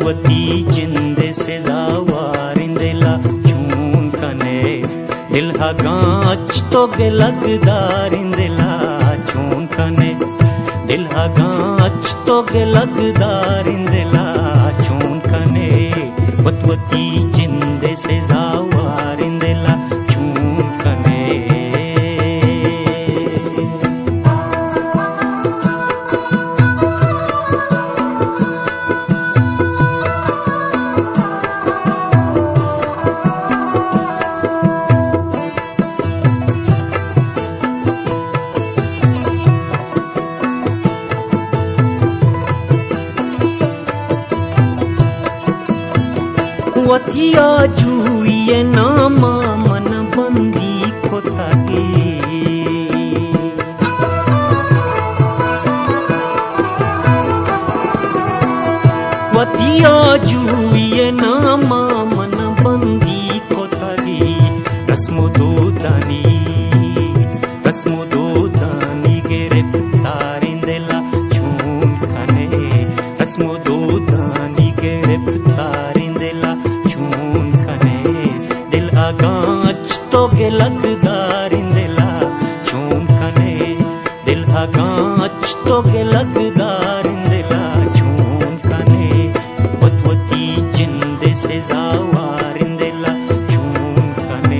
वतवती जिंदे से जावारिंदेला छून कने दिल हा गांच तो लगदारिंदेला छून कने दिल हा गांच तो लगदारिंदेला छून कने वतवती जिंदे से जावारिंदेला छून कने वतिया जुए नामा मन बंदी खोतागे वतिया जुए नामा मन बंदी खोतागे रस्मो दो दानी गिरफ्तारिंदेला छून कने रस्मो दो दानी गिरफ्तारिंदेला छून कने दिल आगांच तो लगदारिंदेला छून कने दिल आगांच तो लगदारिंदेला छून कने वतवती जिंदे से जावारिंदेला छून कने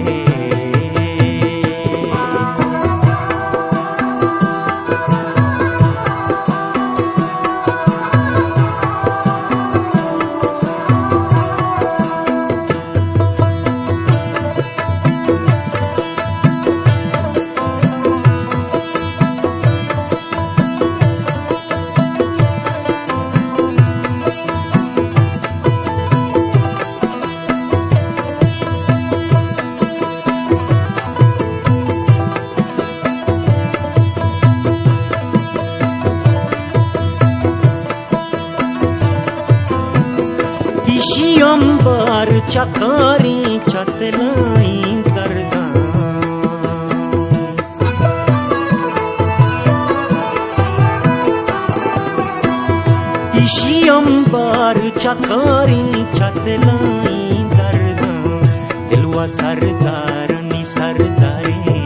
अंबर चकारी चतलाई करदा इसी अंबर चकारी चतलाई करदा दिलवा सरदारनी सरदारी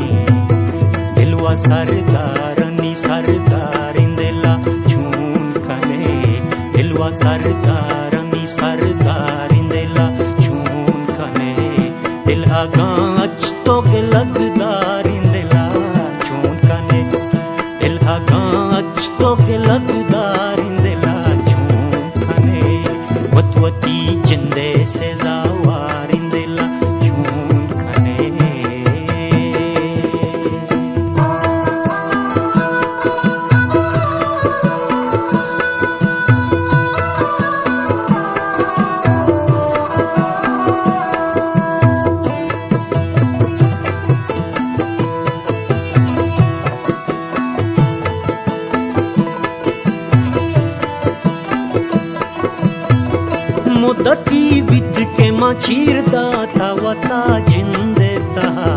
दिलवा सरदारनी सरदारिंदेला छून कने दिलवा सरदारनी सरदारिंदेला छून कने दिल आगांच तो लगदारिंदेला छून कने दिल आगांच तो लगदारिंदेला छून कने वतवती जिंदे से जावारिंदेला छून कने मुदती विद के मचीरदा था वता जिंदे तहा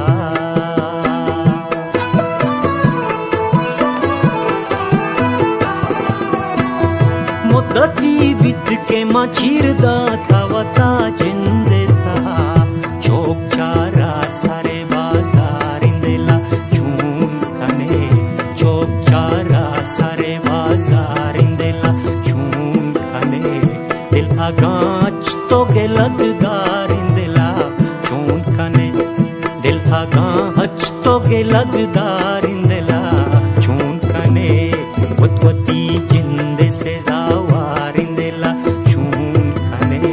मुदती विद के मचीरदा था वता जिंदे तहा चौक चारा सारे बाजारिंदेला छून कने चौक चारा सारे बाजारिंदेला छून कने दिल आगांच तो लगदारिंदेला छून कने दिल आगांच तो लगदारिंदेला छून कने वतवती जिंदे से जावारिंदेला छून कने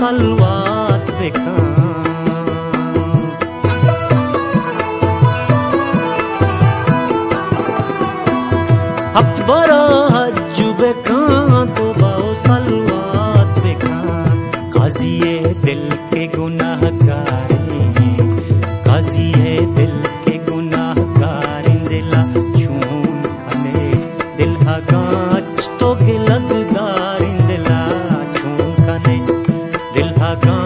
सलवात बेका हफ्त बरा हज्जु बेका तो बाओ सलवात बेका काजिए दिल के गुनाहगारी काजिए दिल के गुनाहगारी दिला छून खने दिल हगाच तो गिलगदारी दिला छून खने दिल हगा